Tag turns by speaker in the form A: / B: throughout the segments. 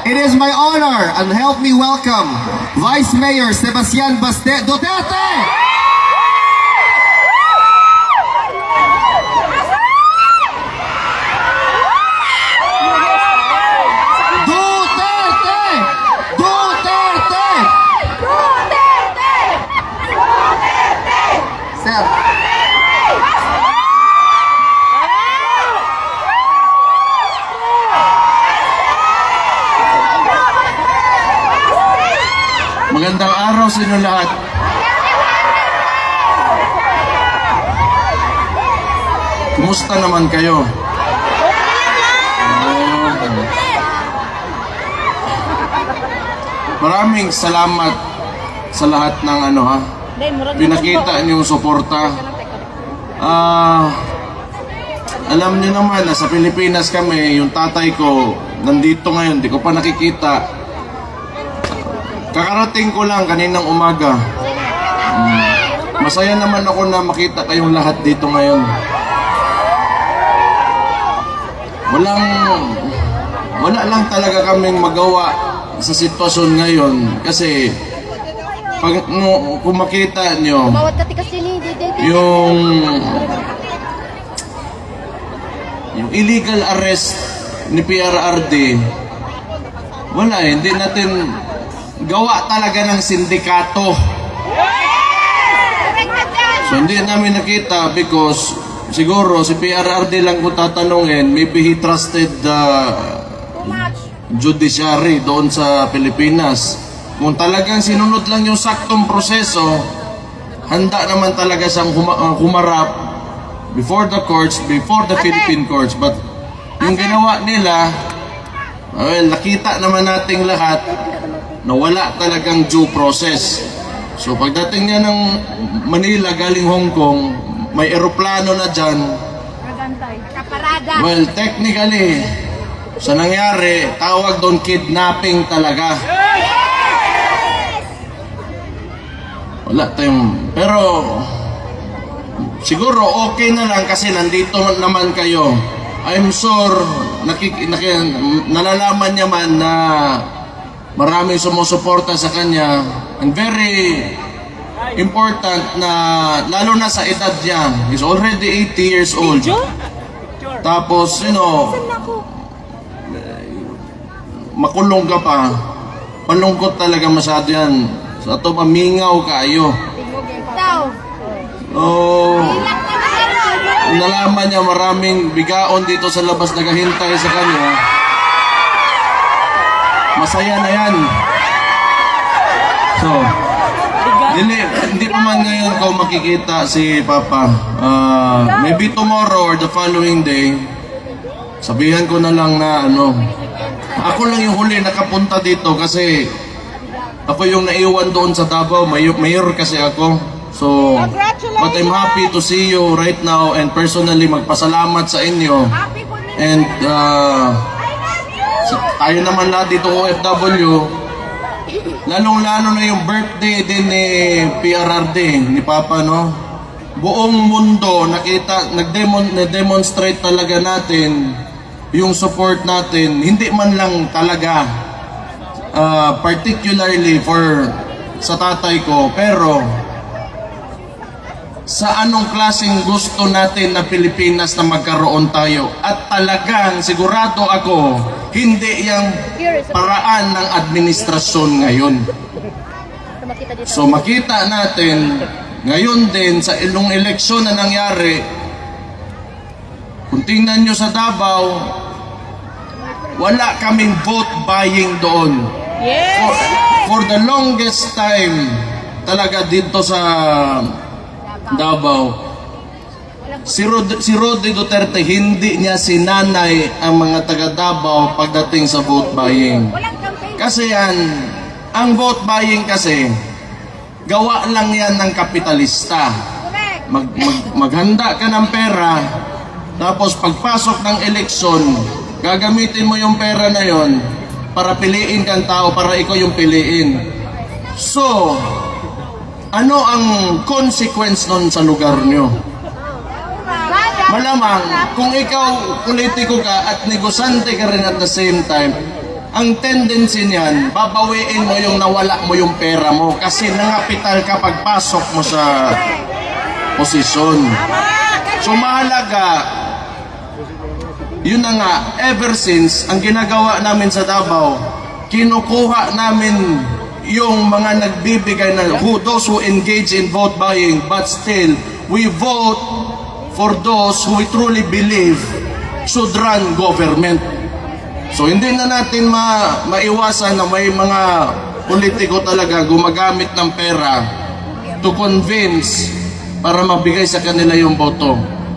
A: It is my honor and help me welcome Vice Mayor Sebastian Baste Duterte!
B: Magandang araw sa inyo lahat. Kumusta naman kayo? Maraming salamat sa lahat ng pinakita niyong suporta. Alam niyo naman na sa Pilipinas kami, yung tatay ko nandito ngayon, di ko pa nakikita. Kakarating ko lang kaninang umaga. Masaya naman ako na makita kayong lahat dito ngayon. Wala lang talaga kaming magawa sa sitwasyon ngayon kasi kung makita nyo yung illegal arrest ni PRRD, wala hindi natin gawa talaga ng sindikato. So hindi namin nakita because siguro si PRRD lang kung tatanungin, maybe he trusted the judiciary doon sa Pilipinas. Kung talagang sinunod lang yung saktong proseso, handa naman talaga siyang humarap before the courts, before the Philippine courts. But yung ginawa nila, well, nakita naman nating lahat na wala talagang due process. So pagdating niya ng Manila galing Hong Kong, may eroplano na dyan. Well, technically, sa nangyari, tawag doon kidnapping talaga. Wala tayong... Pero siguro okay na lang kasi nandito naman kayo. I'm sure nalalaman niya man na maraming sumusuporta sa kanya. And very important na, lalo na sa edad niya, he's already 80 years old. Tapos, makulong ka pa. Malungkot talaga masyado yan. Sa ito, mamingaw kayo. Nalaman niya maraming bigaon dito sa labas naghahintay sa kanya. Masaya na yan. So, hindi pa man ngayon ko makikita si Papa. Maybe tomorrow or the following day, sabihan ko na lang na ako lang yung huli nakapunta dito kasi ako yung naiwan doon sa Davao. Mayor kasi ako. So, but I'm happy to see you right now and personally magpasalamat sa inyo. And tayo naman lahat dito OFW, lalong-lalo na yung birthday din ni PRRD, ni Papa, no? Buong mundo nag-demonstrate talaga natin yung support natin, hindi man lang talaga particularly sa tatay ko, pero sa anong klaseng gusto natin na Pilipinas na magkaroon tayo. At talagang sigurado ako, hindi yung paraan ng administrasyon ngayon. So makita natin, ngayon din sa ilong eleksyon na nangyari, kung tingnan nyo sa Davao, wala kaming vote buying doon. For the longest time, talaga dito sa Davao, si Roddy Duterte, hindi niya sinanay ang mga taga Davao pagdating sa vote buying. Kasi ang vote buying kasi, gawa lang yan ng kapitalista. Maghanda ka ng pera, tapos pagpasok ng eleksyon, gagamitin mo yung pera na yon para piliin kang tao, para ikaw yung piliin. So, ano ang consequence nun sa lugar nyo? Malamang, kung ikaw politiko ka at negosante ka rin at the same time, ang tendency niyan, babawiin mo yung nawala mo yung pera mo kasi nangapital ka pagpasok mo sa posisyon. So mahalaga, yun na nga, ever since, ang ginagawa namin sa Davao, kinukuha namin yung mga nagbibigay na, those who engage in vote buying, but still, we vote for those who we truly believe should run government. So hindi na natin maiwasan na may mga politiko talaga gumagamit ng pera to convince para mabigay sa kanila yung boto.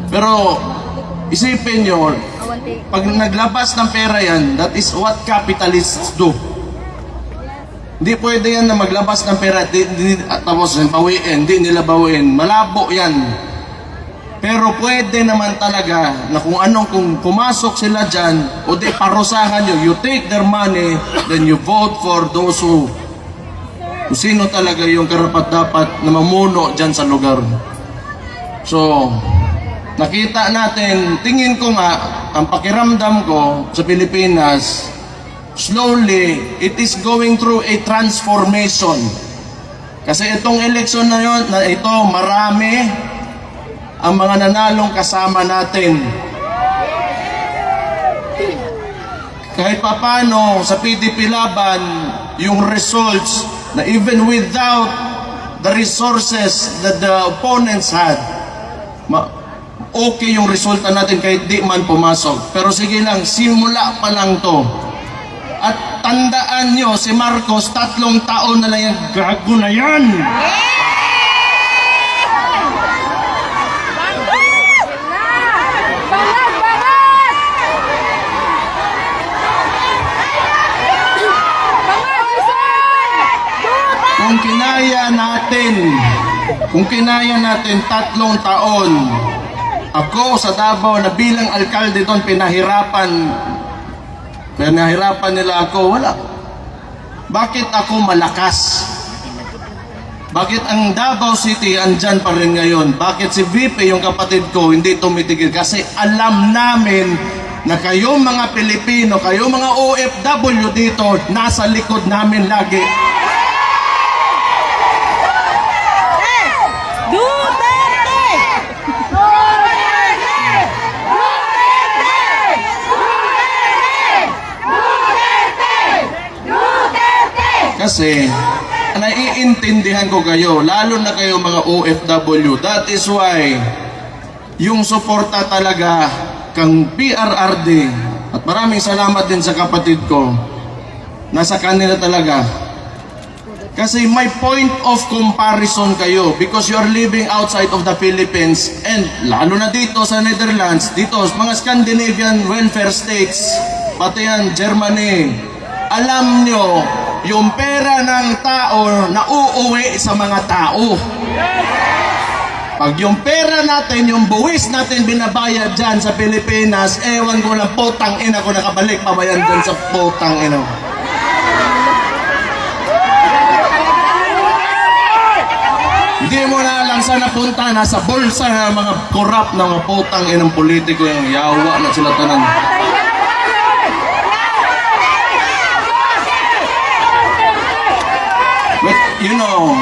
B: Pero isipin nyo, pag naglabas ng pera yan, that is what capitalists do. Hindi pwede yan na maglabas ng pera tapos bawiin, hindi nila bawiin. Malabo yan. Pero pwede naman talaga na kung pumasok sila dyan, o di parusahan nyo, you take their money, then you vote for those who kung sino talaga yung karapat-dapat na mamuno dyan sa lugar. So, nakita natin, tingin ko nga, ang pakiramdam ko sa Pilipinas, slowly, it is going through a transformation. Kasi itong election na yun, na ito, marami ang mga nanalong kasama natin. Kahit papano sa PDP Laban, yung results na even without the resources that the opponents had, okay yung resulta natin kahit di man pumasok. Pero sige lang, simula pa lang to. At tandaan nyo, si Marcos, 3 taon na lang yung gago na yan. Kung kinaya natin 3 taon, ako sa Davao na bilang alkalde doon, pinahirapan nila ako, wala. Bakit ako malakas? Bakit ang Davao City andyan pa rin ngayon? Bakit si VP, yung kapatid ko, hindi tumitigil? Kasi alam namin na kayong mga Pilipino, kayong mga OFW dito, nasa likod namin lagi. Kasi naiintindihan ko kayo, lalo na kayo mga OFW. That is why yung suporta talaga kang PRRD, at maraming salamat din sa kapatid ko, nasa kanila talaga. Kasi may point of comparison kayo because you are living outside of the Philippines, and lalo na dito sa Netherlands, dito mga Scandinavian welfare states, pati yan Germany. Alam nyo, yung pera ng tao na uuwi sa mga tao. Pag yung pera natin, yung buwis natin binabayad dyan sa Pilipinas, ewan ko lang, potang ina ko nakabalik pa ba yan dyan sa potang ina. Hindi mo na lang sana punta, nasa bulsa ng mga korap na mga potang inang politiko, yung yawa na sila tanan. But you know,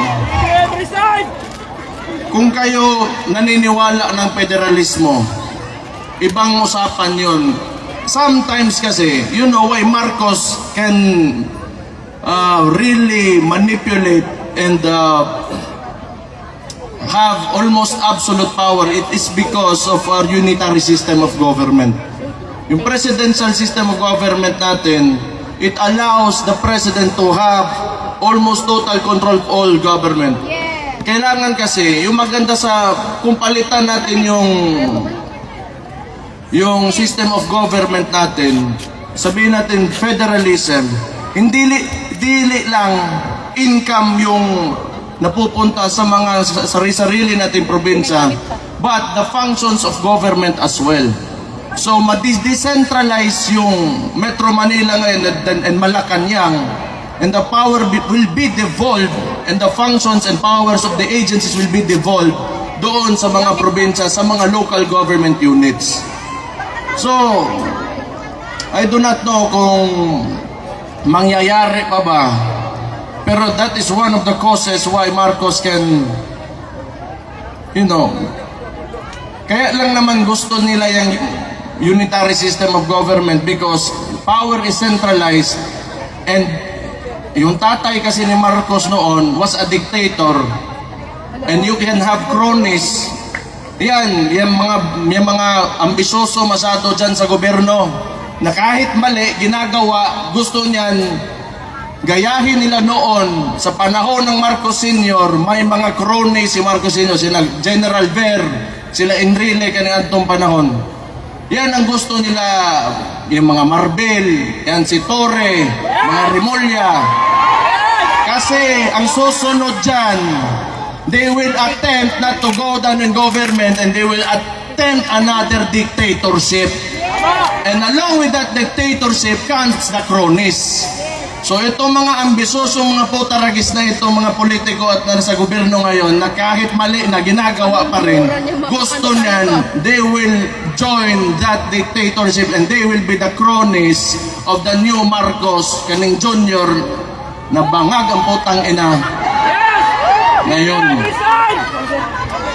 B: kung kayo naniniwala ng federalismo, ibang usapan yun. Sometimes kasi, you know why Marcos can really manipulate and have almost absolute power. It is because of our unitary system of government. Yung presidential system of government natin, it allows the president to have almost total control of all government. Kailangan kasi, yung maganda sa, kung palitan natin yung system of government natin, sabihin natin federalism, hindi dili lang income yung napupunta sa mga sarili-sarili nating probinsya, but the functions of government as well. So, ma-decentralize yung Metro Manila ngayon and Malacanang, and the power will be devolved, and the functions and powers of the agencies will be devolved doon sa mga probinsya, sa mga local government units. So, I do not know kung mangyayari pa ba? Pero that is one of the causes why Marcos can, kaya lang naman gusto nila yung unitary system of government because power is centralized and yung tatay kasi ni Marcos noon was a dictator and you can have cronies. Yung mga ambisyoso masyado dyan sa gobyerno na kahit mali, ginagawa, gusto niyan gayahin nila noon sa panahon ng Marcos Sr. May mga cronies si Marcos Sr. Sila General Ver, sila Enrile kaniadtong panahon. Yan ang gusto nila, yung mga Marbel, yan si Torre, mga Rimulya. Kasi ang susunod dyan, they will attempt not to go down in government and they will attempt another dictatorship. And along with that dictatorship comes the cronies. So itong mga ambisyoso, mga putaragis na itong mga politiko at nasa gobyerno ngayon na kahit mali na ginagawa pa rin, gusto niyan, they will join that dictatorship and they will be the cronies of the new Marcos, kaning Junior, na bangag ang putang ina ngayon.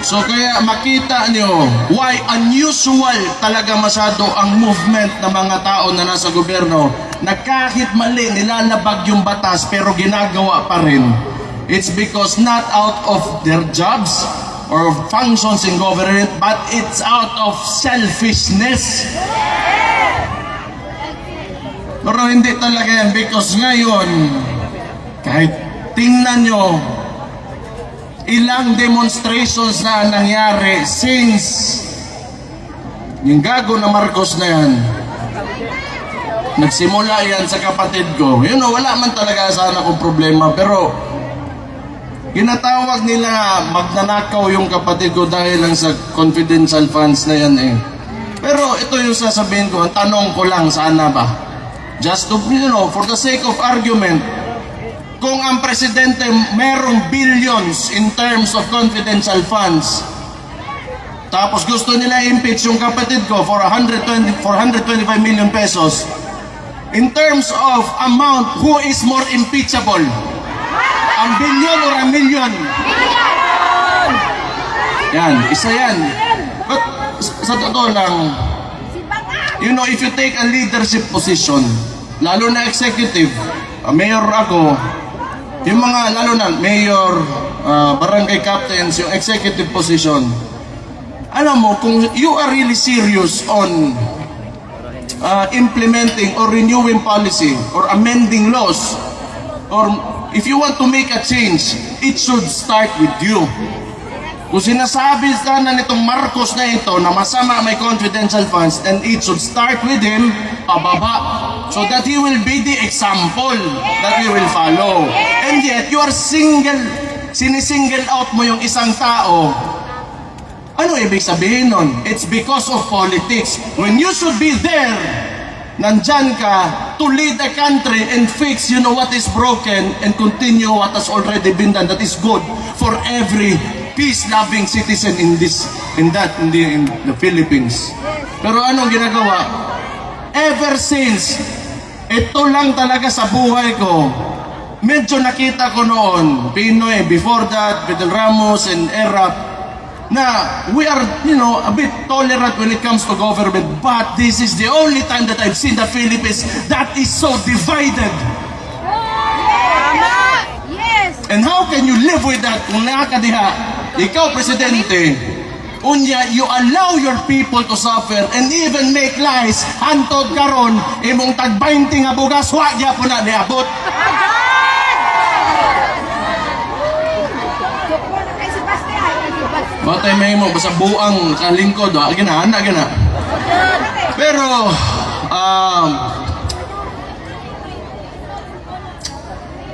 B: So kaya makita nyo why unusual talaga masyado ang movement ng mga tao na nasa gobyerno na kahit mali nilalabag yung batas pero ginagawa pa rin. It's because not out of their jobs or functions in government but it's out of selfishness. Pero hindi talaga yan because ngayon kahit tingnan nyo ilang demonstrations na nangyari since yung gago na Marcos na yan. Nagsimula yan sa kapatid ko. Wala man talaga sana akong problema pero ginatawag nila magnanakaw yung kapatid ko dahil lang sa confidential funds na yan eh. Pero ito yung sasabihin ko, ang tanong ko lang sana ba? Just to, for the sake of argument, kung ang presidente merong billions in terms of confidential funds, tapos gusto nila impeach yung kapatid ko for 125 million pesos, in terms of amount, who is more impeachable? Ang billion or ang million? Yan, isa yan. But sa totoo lang, if you take a leadership position, lalo na executive, mayor ako, yung mga lalo na mayor, barangay captains, yung executive position, alam mo, kung you are really serious on implementing or renewing policy or amending laws, or if you want to make a change, it should start with you. Kung sinasabi sana nitong Marcos na ito na masama may confidential funds, then it should start with him pababa so that he will be the example that we will follow. And yet, you are sinisingle out mo yung isang tao. Ano ibig sabihin nun? It's because of politics. When you should be there, nandyan ka to lead the country and fix what is broken and continue what has already been done that is good for every peace-loving citizen in the Philippines. Pero anong ginagawa? Ever since, ito lang talaga sa buhay ko, medyo nakita ko noon, Pinoy, before that, Fidel Ramos and Erap, na we are, a bit tolerant when it comes to government, but this is the only time that I've seen the Philippines that is so divided. And how can you live with that kung nakakadiha? Ikaw, Presidente, unya, you allow your people to suffer and even make lies. Hantod karon, imong tag-20 nga bugas, wagya po na niabot. Batay may mo, basta buang kalingkod, gina. Pero,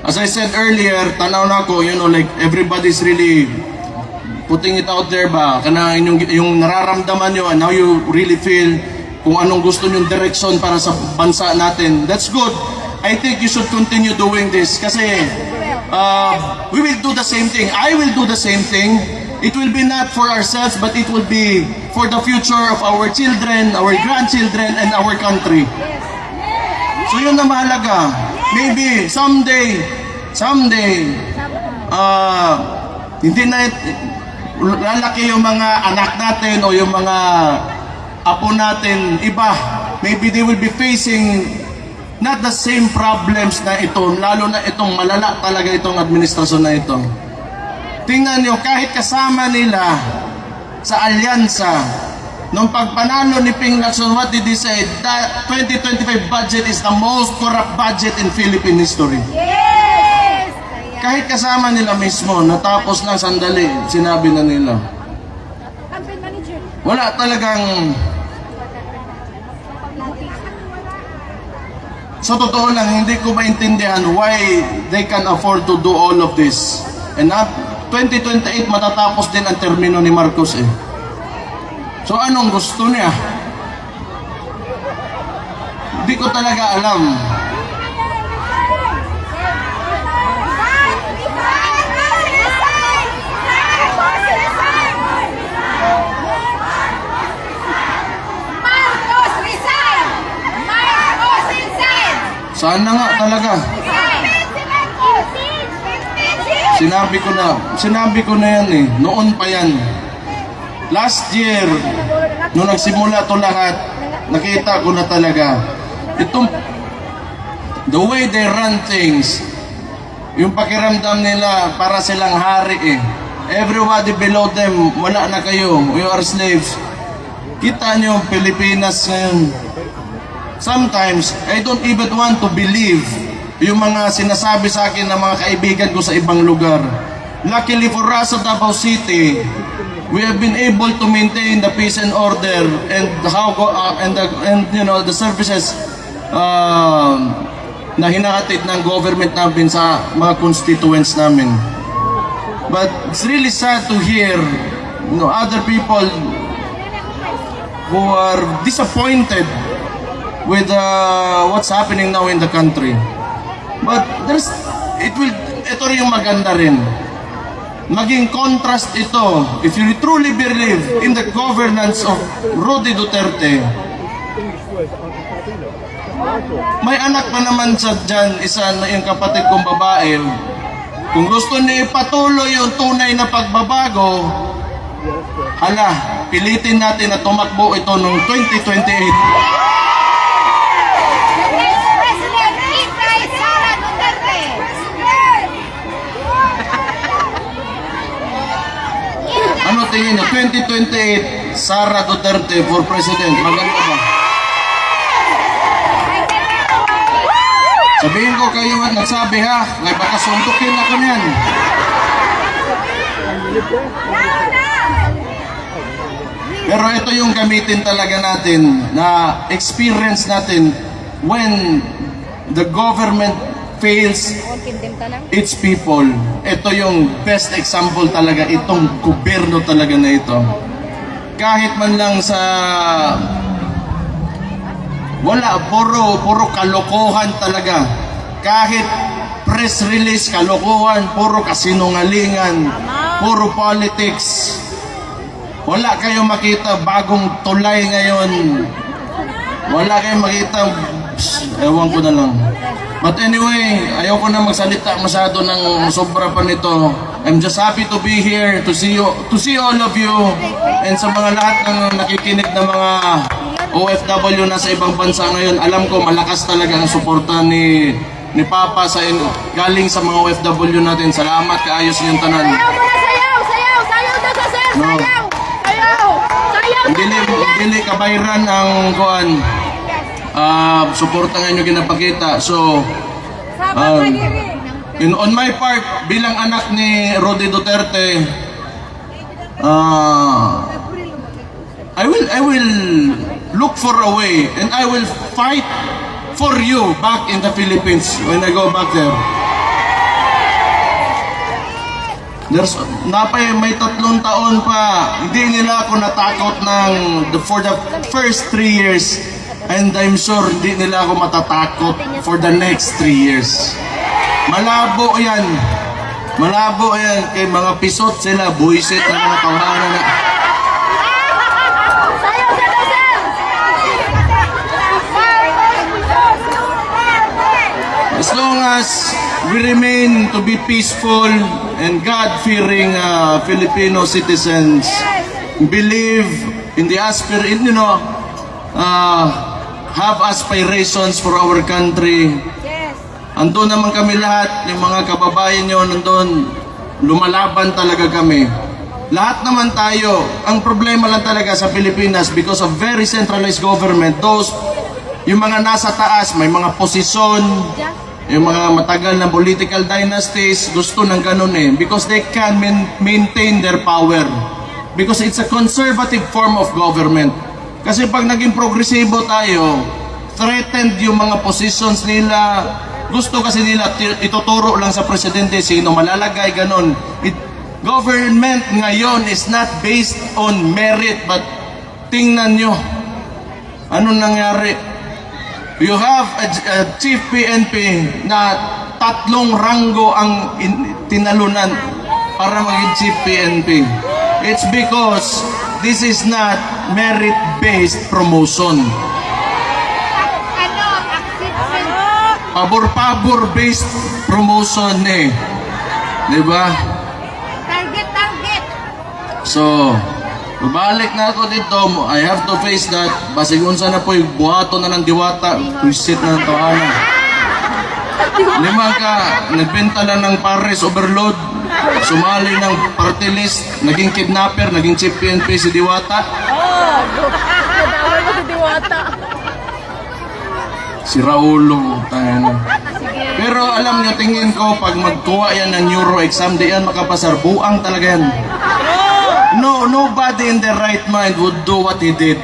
B: as I said earlier, tanaw na ako, like everybody's really putting it out there ba, kana yung nararamdaman nyo and how you really feel kung anong gusto nyong direction para sa bansa natin. That's good. I think you should continue doing this kasi we will do the same thing. I will do the same thing. It will be not for ourselves but it will be for the future of our children, our grandchildren, and our country. So yun na mahalaga. maybe someday, hindi na lalaki yung mga anak natin o yung mga apo natin, iba. Maybe they will be facing not the same problems na ito, lalo na itong malala talaga itong administrasyon na ito. Tingnan nyo, kahit kasama nila sa alyansa, nung pagpanalo ni Ping Lacson, what did he say? That 2025 budget is the most corrupt budget in Philippine history.
C: Yes!
B: Kahit kasama nila mismo, natapos ng sandali, sinabi na nila.
C: Campaign manager.
B: Wala talagang... Sa totoo lang, hindi ko maintindihan why they can afford to do all of this. And at 2028, matatapos din ang termino ni Marcos eh. So anong gusto niya? Hindi ko talaga alam.
C: Marcos resign! Marcos resign!
B: Sana nga talaga. Sinabi ko na yan eh. Noon pa yan. Last year, nung nagsimula to lahat, nakita ko na talaga. Itong, the way they run things, yung pakiramdam nila para silang hari eh. Everybody below them, wala na kayo. You are slaves. Kita nyo, Pilipinas ngayon. Sometimes, I don't even want to believe yung mga sinasabi sa akin ng mga kaibigan ko sa ibang lugar. Luckily for us at Davao City, we have been able to maintain the peace and order and the services na hinahatid ng government namin sa mga constituents namin. But it's really sad to hear other people who are disappointed with what's happening now in the country. But ito rin yung maganda rin. Maging contrast ito, if you truly believe in the governance of Rody Duterte. May anak pa naman sa dyan, isa na yung kapatid kong babae. Kung gusto niya ipatuloy yung tunay na pagbabago, hala, pilitin natin na tumakbo ito noong 2028.
C: President Inday Sara Duterte!
B: Ano tingin niyo? 2028, Sara Duterte for President. Maganda ba? Sabihin ko kayo at nagsabi ha, may baka suntukin ako niyan. Pero ito yung gamitin talaga natin na experience natin when the government fails its people. Ito yung best example talaga, itong gobyerno talaga na ito. Kahit man lang sa wala, puro kalokohan talaga. Kahit press release, kalokohan, puro kasinungalingan, puro politics. Wala kayong makita bagong tulay ngayon. Wala kayong makita, ewan ko na lang. But anyway, ayoko na magsalita masyado ng sobra pa nito. I'm just happy to be here to see all of you, and sa mga lahat ng nakikinig na mga OFW na sa ibang bansa ngayon. Alam ko malakas talaga ang suporta ni Papa galing sa mga OFW natin. Salamat kaayos niyong tanan.
C: Sayaw mo na, sayaw! Sayaw! Sayaw na sa sir!
B: No.
C: Sayaw! Sayaw! Sayaw!
B: Dili kabayran ang kuan. Suporta nga nyo ginapakita. So, on my part, bilang anak ni Rody Duterte, I will look for a way and I will fight for you back in the Philippines when I go back there. May 3 taon pa, hindi nila ako natakot for the first 3 years. And I'm sure hindi nila ako matatakot for the next 3 years. Malabo yan. Malabo yan. Kay mga pisot sila, buisit na mga tawanan na.
C: Sayaw sa sir!
B: As long as we remain to be peaceful and God-fearing Filipino citizens, believe in the have aspirations for our country.
C: Yes.
B: Andun naman kami lahat, yung mga kababayan nyo, nandun, lumalaban talaga kami. Lahat naman tayo, ang problema lang talaga sa Pilipinas because of very centralized government, yung mga nasa taas, may mga posisyon, yung mga matagal na political dynasties, gusto ng ganun because they can maintain their power. Because it's a conservative form of government. Kasi pag naging progresibo tayo, threatened yung mga positions nila, gusto kasi nila ituturo lang sa presidente sino malalagay, ganun. Government ngayon is not based on merit, but tingnan nyo, anong nangyari? You have a chief PNP na 3 ranggo ang tinalunan para maging chief PNP. It's because this is not merit-based promotion. Pabor-pabor-based promotion Diba?
C: Target.
B: So, babalik na ako dito. I have to face that. Basig unsa na po yung buhato na ng diwata. Visit na ng tawanan. Lima ka, nagbenta lang ng pares overload. Sumali ng party list. Naging kidnapper, naging chief PNP si Diwata.
C: Nadawal mo si Diwata.
B: Si Raulo. Pero alam niyo, tingin ko, pag magkuha yan ng neuro exam, di yan makapasar. Buang talaga yan. No, nobody in their right mind would do what he did.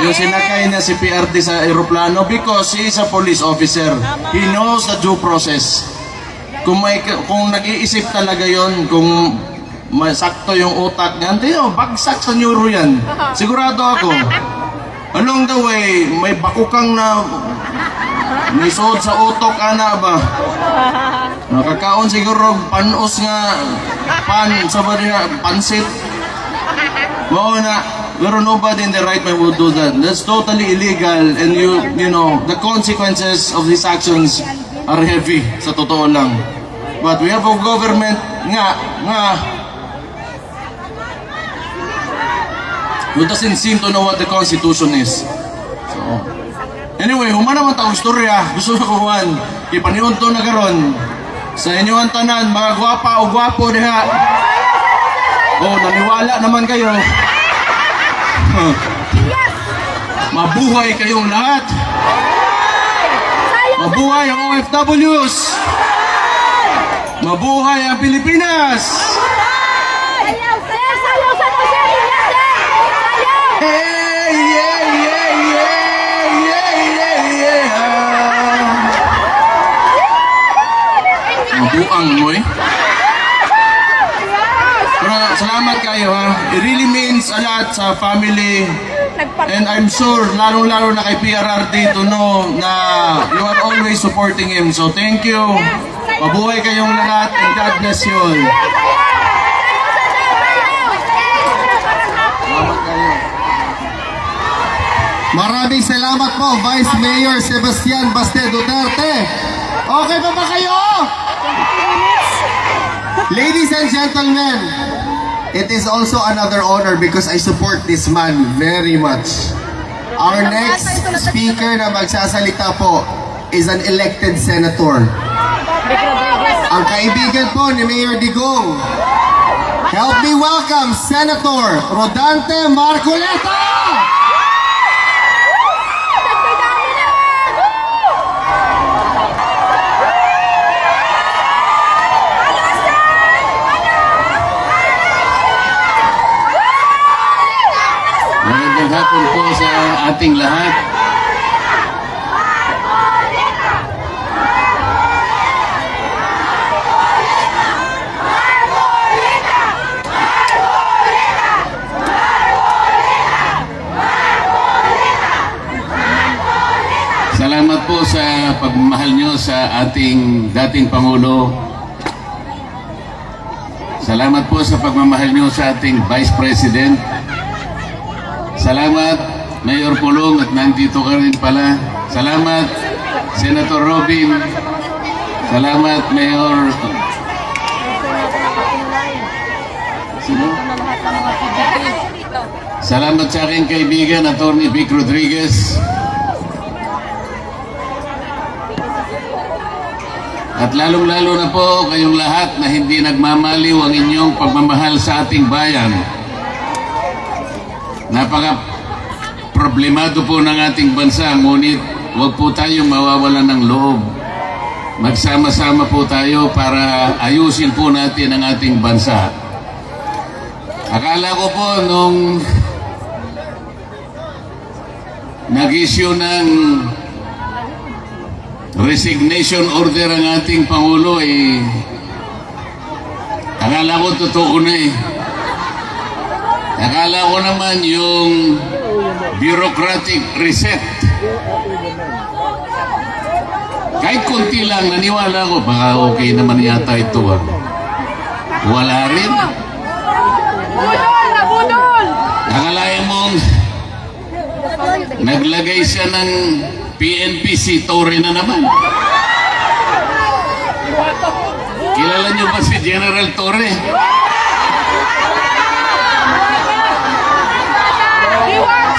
B: Yung sinakay na si PRD sa aeroplano because he is a police officer. He knows the due process. Kung nag-iisip talaga yon, kung sakto yung utak niyan, bagsak sa neuro yan. Sigurado ako. Along the way, may bakukang na nisod sa utok, ana ba? Nakakaon siguro panos nga pansit. Wow na, pero nobody in the right mind would do that. That's totally illegal, and you know, the consequences of these actions are heavy, sa totoo lang. But we have a government who doesn't seem to know what the Constitution is. So, anyway, humana man taong istorya, gusto na kuhan, ipaniun to na karon sa inyo ang tanan, mga gwapa o gwapo diha. Oh, naniwala naman kayo. Mabuhay kayong lahat. Mabuhay ang OFWs. Mabuhay ang Pilipinas.
C: Sayaw sa Pilipinas! Sayaw!
B: Hey, yeah. Mabuang mo Pero salamat kayo It really means a lot sa family. And I'm sure, lalo-lalo na kay PRRD to know na you are always supporting him. So thank you. Mabuhay kayong lahat and God bless you all. Salamat kayo.
A: Maraming salamat po, Vice Mayor Sebastian Baste Duterte. Okay pa ba kayo? Ladies and gentlemen, it is also another honor because I support this man very much. Our next speaker na magsasalita po is an elected senator. Ang kaibigan po ni Mayor Digong. Help me welcome Senator Rodante Marcoleta!
D: Magandang hapon po sa ating lahat. Salamat po sa pagmamahal nyo sa ating dating Pangulo. Salamat po sa pagmamahal nyo sa ating Vice President. Salamat, Mayor Pulong, at nandito ka rin pala. Salamat, Senator Robin. Salamat, Mayor. Sino? Salamat sa aking kaibigan, Atty. Vic Rodriguez. At lalong-lalo na po kayong lahat na hindi nagmamaliw ang inyong pagmamahal sa ating bayan. Napaka-problemado po ng ating bansa, ngunit huwag po tayong mawawalan ng loob. Magsama-sama po tayo para ayusin po natin ang ating bansa. Akala ko po nung nag-issue ng resignation order ang ating Pangulo, akala ko totoo na Akala ko naman yung bureaucratic reset. Kahit konti lang, naniwala ko, baka okay naman yata ito. Wala rin.
C: Budol! Nabudol!
D: Nakalain mong naglagay siya ng PNP si Torre na naman. Kilala niyo ba si General Torre?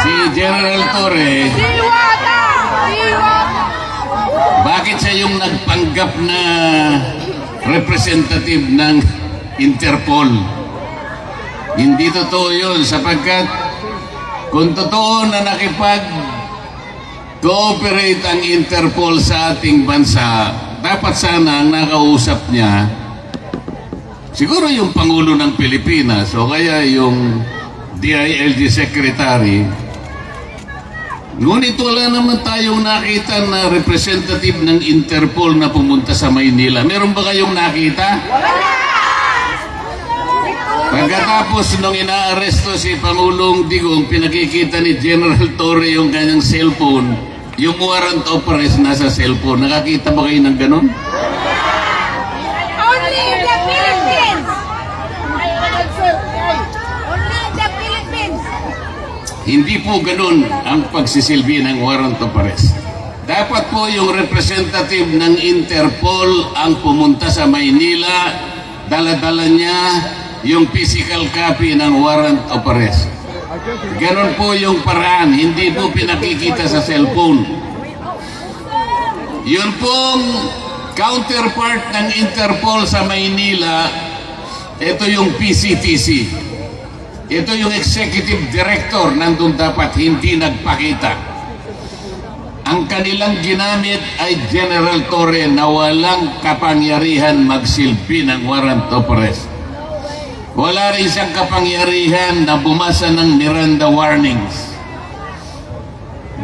D: Si General Torre,
C: Diwata! Diwata!
D: bakit siya yung nagpanggap na representative ng Interpol? Hindi totoo yun sapagkat kung totoo na nakipag-cooperate ang Interpol sa ating bansa, dapat sana ang nakausap niya siguro yung Pangulo ng Pilipinas o kaya yung DILG Secretary. Ngunit wala naman tayong nakita na representative ng Interpol na pumunta sa Maynila. Meron ba kayong nakita? Pagkatapos nung inaaresto si Pangulong Digong, pinakikita ni General Torre yung kanyang cellphone, yung warrant of arrest nasa cellphone. Nakakita ba kayo ng ganun?
C: Only in the Philippines! Only in the Philippines!
D: Hindi po ganun ang pagsisilbi ng warrant of arrest. Dapat po yung representative ng Interpol ang pumunta sa Maynila, dala-dala niya yung physical copy ng warrant of arrest. Ganon po yung paraan, hindi po pinakikita sa cellphone. Yun pong counterpart ng Interpol sa Maynila, ito yung PCTC. Ito yung executive director, nandun dapat hindi nagpakita. Ang kanilang ginamit ay General Torre na walang kapangyarihan magsilbi ng warrant of arrest. Wala rin siyang kapangyarihan na bumasa ng Miranda warnings.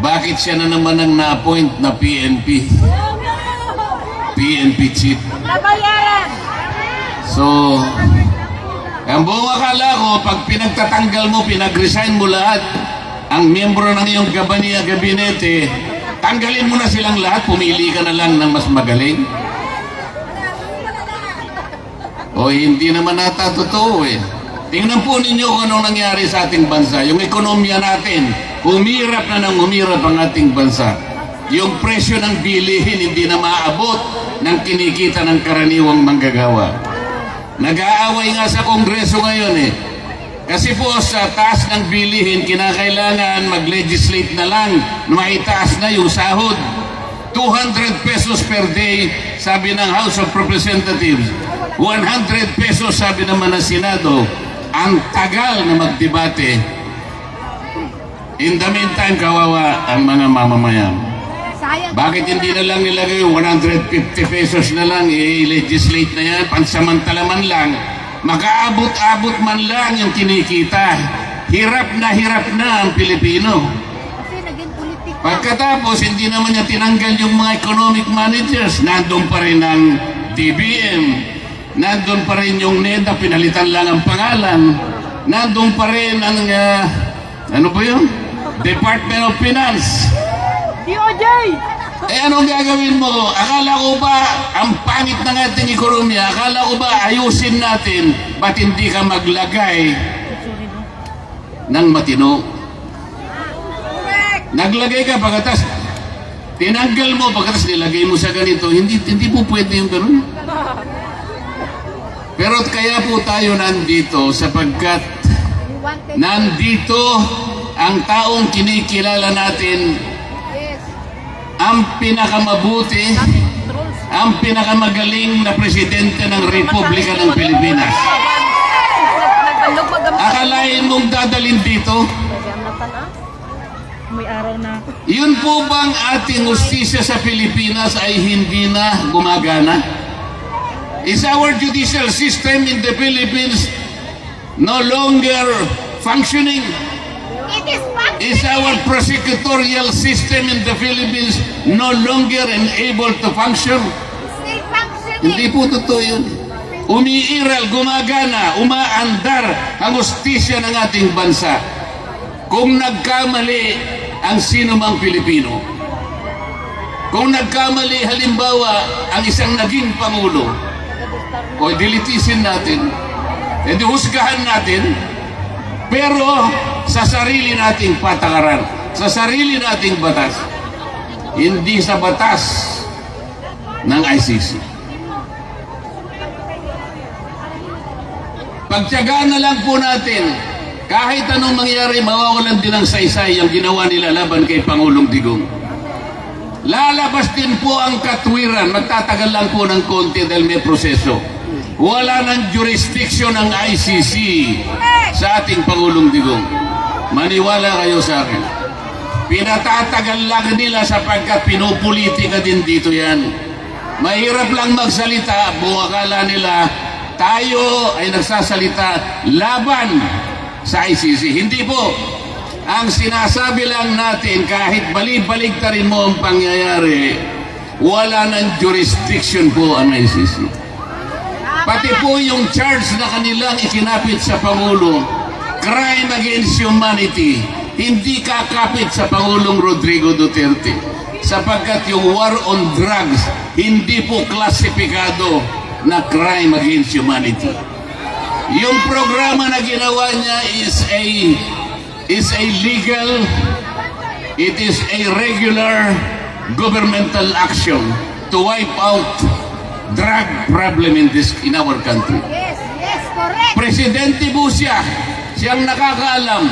D: Bakit siya na naman ang na-appoint na PNP chief?
C: Nabayaran!
D: So, ang buong akala ko, pag pinagtatanggal mo, pinag-resign mo lahat, ang miyembro ng iyong gabinete, tanggalin mo na silang lahat, pumili ka na lang ng mas magaling. O hindi naman nata totoo Tingnan po ninyo kung anong nangyari sa ating bansa. Yung ekonomiya natin, humirap na ng humirap ang ating bansa. Yung presyo ng bilihin hindi na maaabot ng kinikita ng karaniwang manggagawa. Nag-aaway nga sa Kongreso ngayon Kasi po sa taas ng bilihin, kinakailangan mag-legislate na lang na maitaas na yung sahod. 200 pesos per day, sabi ng House of Representatives. 100 pesos, sabi naman ng Senado. Ang tagal na magdebate. In the meantime, kawawa ang mga mamamayan.
C: Sayang.
D: Bakit hindi na lang nilagay yung 150 pesos na lang, i-legislate na yan, pansamantala man lang, makaabot-abot man lang yung kinikita. Hirap na ang Pilipino.
C: Kasi naging politik na.
D: Pagkatapos, hindi naman niya tinanggal yung mga economic managers. Nandun pa rin ang DBM. Nandun pa rin yung NEDA, pinalitan lang ang pangalan. Nandun pa rin ang, ano ba yun? Department of Finance.
C: DOJ!
D: Anong gagawin mo? Akala ko ba ang pangit ng ating ekonomiya? Akala ko ba ayusin natin? Ba't hindi ka maglagay ng matino?
C: Correct!
D: Naglagay ka pagkatas. Tinanggal mo, pagkatapos nilagay mo sa ganito, hindi po pwede yung ganun. Pero kaya po tayo nandito sapagkat
C: We wanted.
D: nandito ang taong kinikilala natin,
C: Yes.
D: ang pinakamabuti,
C: Trolls.
D: ang pinakamagaling na presidente ng Republika ng Pilipinas.
C: Nagbalog magamit.
D: Akalain mong dadalhin dito?
C: May araw na.
D: Yun po bang ating justisya sa Pilipinas ay hindi na gumagana? Is our judicial system in the Philippines no longer functioning?
C: It is functioning.
D: Is our prosecutorial system in the Philippines no longer able to function?
C: Still functioning.
D: Hindi po totoo yun. Umiiral, gumagana, umaandar ang justisya ng ating bansa. Kung nagkamali ang sino mang Pilipino, kung nagkamali halimbawa ang isang naging Pangulo, o dilitisin natin, edi husgahan natin, pero sa sarili nating patakaran, sa sarili nating batas, hindi sa batas ng ICC. Pagtiyagaan na lang po natin, kahit anong mangyari, mawawalan din ng saysay ang ginawa nila laban kay Pangulong Digong. Lalabas din po ang katwiran, magtatagal lang po ng konti dahil may proseso. Wala ng jurisdiction ng ICC sa ating Pangulong Digong. Maniwala kayo sa akin. Pinatatagal lang nila sapagkat pinupolitika din dito yan. Mahirap lang magsalita, buong akala nila tayo ay nagsasalita laban sa ICC. Hindi po. Ang sinasabi lang natin, kahit balik-baliktarin mo ang pangyayari, wala ng jurisdiction po ang ICC. Pati po yung charge na kanilang ikinapit sa Pangulo, crime against humanity, hindi kakapit sa Pangulong Rodrigo Duterte. Sapagkat yung war on drugs, hindi po klasipikado na crime against humanity. Yung programa na ginawa niya is a legal, it is a regular governmental action to wipe out drug problem in our country.
C: Yes, yes, correct.
D: Presidente po siya, siyang nakakaalam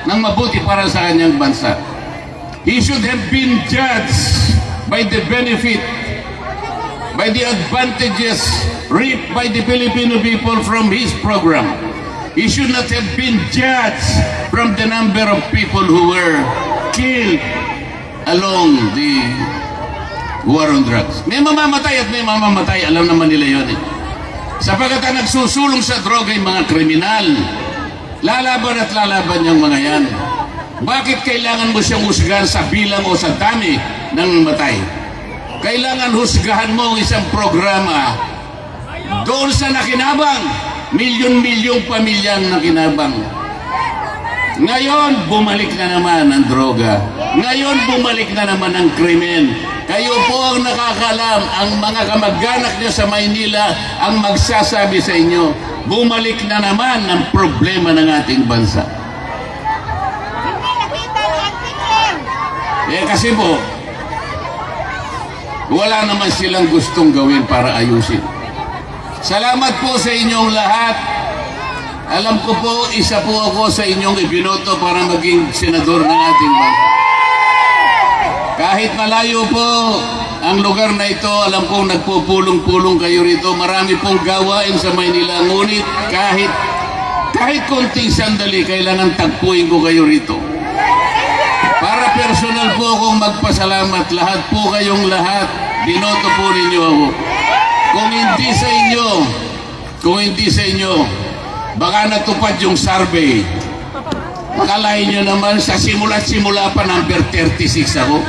D: ng mabuti para sa kanyang bansa. He should have been judged by the benefit, by the advantages reaped by the Filipino people from his program. He should not have been judged from the number of people who were killed along the war on drugs. May mamamatay at may mamamatay, alam naman nila yun eh. Sapagkat ang nagsusulong sa droga yung mga kriminal, lalaban at lalaban yung mga yan. Bakit kailangan mo siyang husgahan sa bilang o sa dami ng matay? Kailangan husgahan mo ang isang programa doon sa nakinabang, milyon-milyong pamilyang nakinabang. Ngayon, bumalik na naman ang droga. Ngayon, bumalik na naman ang krimen. Kayo po ang nakakalam, ang mga kamag-anak niyo sa Maynila ang magsasabi sa inyo, bumalik na naman ang problema ng ating bansa.
C: Hindi nakita ni Auntie Clem.
D: Kasi po, wala naman silang gustong gawin para ayusin. Salamat po sa inyong lahat. Alam ko po, isa po ako sa inyong ibinoto para maging senador ng ating bansa. Kahit malayo po ang lugar na ito, alam kong nagpupulong-pulong kayo rito. Marami pong gawain sa Maynila. Ngunit kahit konting sandali, kailangan tagpuin ko kayo rito. Para personal po akong magpasalamat. Lahat po kayong lahat, binoto po ninyo ako. Kung hindi sa inyo, baka natupad yung survey. Akalain nyo naman, sa simula pa number 36 ako.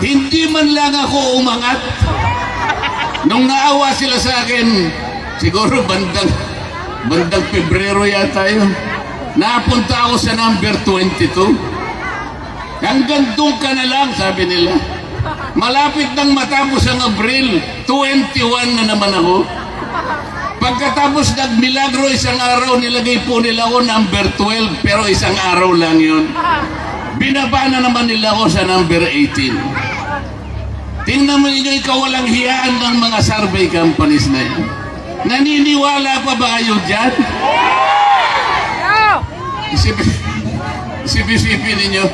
D: Hindi man lang ako umangat. Nung naawa sila sa akin, siguro bandang Pebrero yata yun, napunta ako sa number 22. Hanggang doon ka na lang, sabi nila. Malapit nang matapos ang Abril, 21 na naman ako. Pagkatapos nagmilagro isang araw, nilagay po nila ako number 12, pero isang araw lang yun. Binaba na naman nila ako sa number 18. Tingnan mo ninyo, ikaw walang hiyaan ng mga survey companies na yan. Naniniwala pa ba kayo dyan? Isipin ninyo.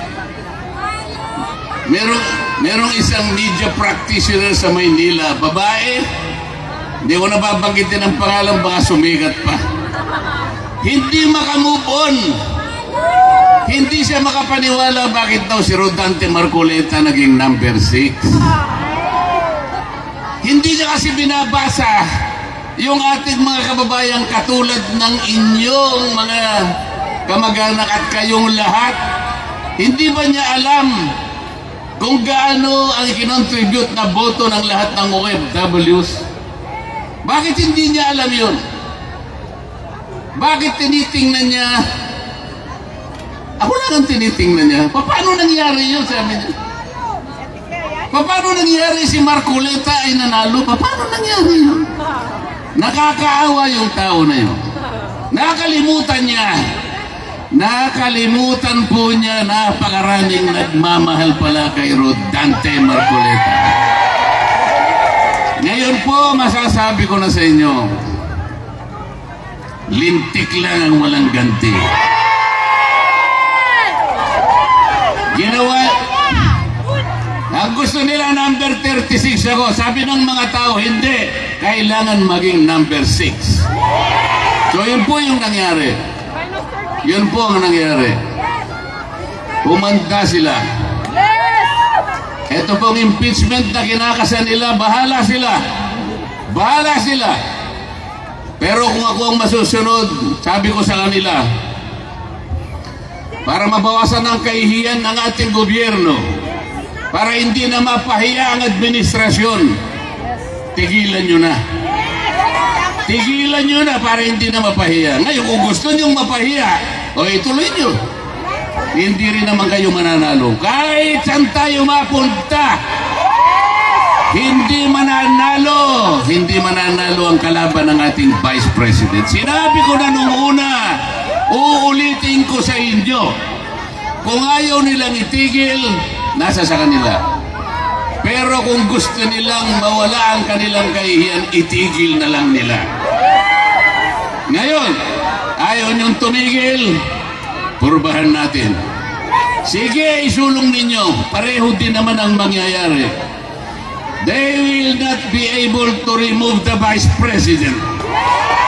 D: Merong isang media practitioner sa Maynila, babae, hindi ko nababanggitin ang pangalan, baka sumigat pa. Hindi makamove on. Hindi siya makapaniwala bakit daw si Rodante Marcoleta naging number 6. Hindi niya kasi binabasa yung ating mga kababayang katulad ng inyong mga kamag-anak at kayong lahat. Hindi ba niya alam kung gaano ang kinontribute na boto ng lahat ng OFWs? Bakit hindi niya alam yun? Bakit tinitingnan niya? Ako lang ang tinitingnan niya. Paano nangyari yun, sabi niya? Paano nangyari si Marcoleta ay nanalo? Paano nangyari yun? Nakakaawa yung tao na yun. Nakalimutan niya. Nakalimutan po niya, napakaraming nagmamahal pala kay Rodante Marcoleta. Ngayon po, masasabi ko na sa inyo, lintik lang ang walang ganti. Ginawa, ang gusto nila number 36 ako. Sabi ng mga tao, hindi. Kailangan maging number 6. So yun po yung nangyari. Yun po ang nangyari. Pumanda sila. Ito pong impeachment na kinakasan nila, bahala sila. Bahala sila. Pero kung ako ang masusunod, sabi ko sa kanila, para mabawasan ang kahihiyan ng ating gobyerno, para hindi na mapahiya ang administrasyon, tigilan nyo na. Tigilan nyo na para hindi na mapahiya. Ngayon, kung gusto nyong mapahiya, o ituloy nyo. Hindi rin naman kayo mananalo. Kahit saan tayo mapunta, hindi mananalo. Hindi mananalo ang kalaban ng ating Vice President. Sinabi ko na nung una, uulitin ko sa inyo, kung ayaw nilang itigil, nasa sa kanila. Pero kung gusto nilang mawala ang kanilang kahihiyan, itigil na lang nila. Ngayon, ayaw niyong tumigil, purbahan natin. Sige, isulong ninyo. Pareho din naman ang mangyayari. They will not be able to remove the Vice President.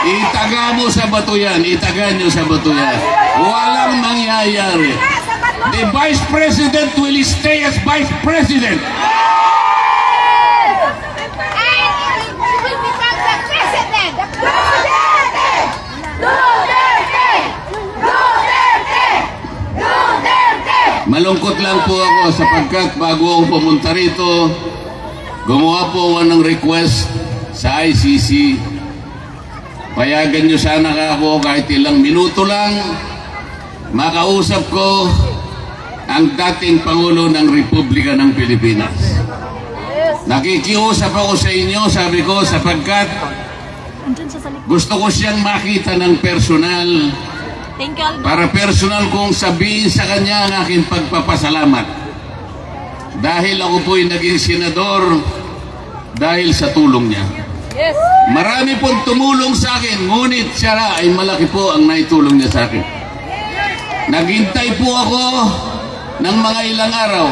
D: Itaga mo sa bato yan. Itaga nyo sa bato yan. Walang mangyayari. The Vice President will stay as Vice President.
C: And he will become the president.
D: Malungkot lang po ako sapagkat bago ako pumunta rito, gumawa po ako ng request sa ICC. Payagan nyo sana ako kahit ilang minuto lang makausap ko ang dating Pangulo ng Republika ng Pilipinas. Nakikiusap ako sa inyo, sabi ko, sapagkat gusto ko siyang makita ng personal para personal kong sabihin sa kanya ang aking pagpapasalamat. Dahil ako po'y naging senador dahil sa tulong niya.
E: Yes.
D: Marami pong tumulong sa akin, ngunit siya ay malaki po ang naitulong niya sa akin. Naghintay po ako ng mga ilang araw,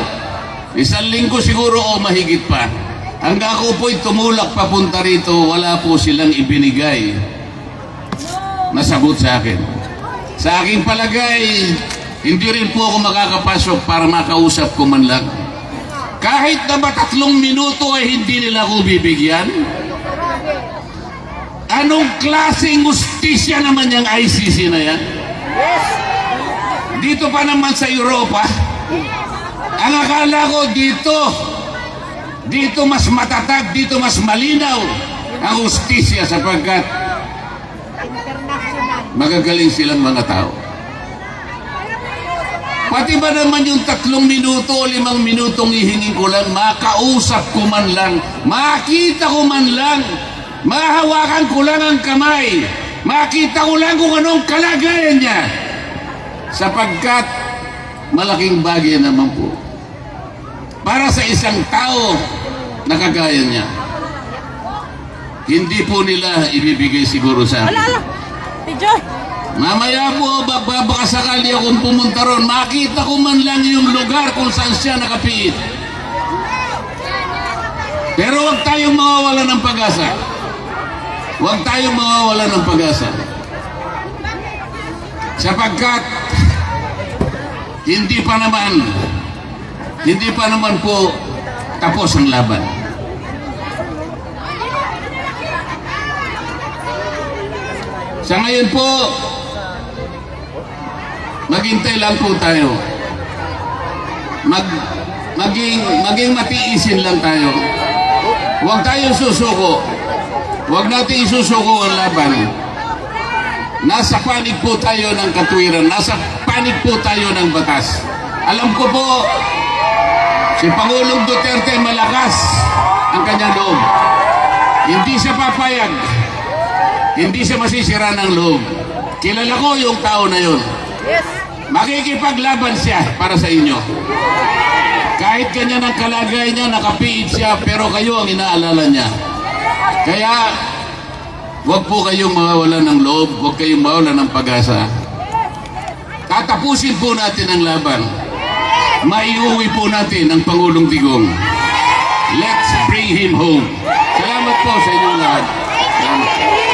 D: 1 linggo siguro o mahigit pa. Hanggang ako po'y tumulak papunta rito, wala po silang ibinigay na sagot sa akin. Sa aking palagay, hindi rin po ako makakapasok para makausap ko man lang. Kahit na ba 3 minuto ay hindi nila ako bibigyan? Anong klaseng justisya naman yung ICC na yan? Dito pa naman sa Europa, ang akala ko dito mas matatag, dito mas malinaw ang justisya sapagkat magagaling silang mga tao. Pati ba naman yung 3 minuto o 5 minutong ihingin ko lang, makausap ko man lang, makita ko man lang, mahawakan ko lang ang kamay, makita ko lang kung anong kalagayan niya. Sapagkat malaking bagay naman po para sa isang tao nakagaya niya. Hindi po nila ibibigay siguro sa akin. Mamaya po, baka sakali akong pumunta ron, makita ko man lang yung lugar kung saan siya nakapiit. Pero huwag tayong mawawala ng pag-asa. Huwag tayong mawawala ng pag-asa. Sapagkat hindi pa naman po tapos ang laban. Sa ngayon po, maghintay lang po tayo. Maging matiisin lang tayo. Huwag tayong susuko. Huwag natin isusuko ang laban. Nasa panig po tayo ng katwiran. Nasa panig po tayo ng batas. Alam ko po, si Pangulong Duterte malakas ang kanyang loob. Hindi siya papayag. Hindi siya masisira ng loob. Kilala ko yung tao na yun. Makikipaglaban siya para sa inyo. Kahit ganyan ang kalagay niya, nakapiit siya, pero kayo ang inaalala niya. Kaya, huwag po kayong mawawalan ng loob, huwag kayong mawawalan ng pag-asa. Tatapusin po natin ang laban. Maiuwi po natin ang Pangulong Digong. Let's bring him home. Salamat po sa inyong lahat. Salamat.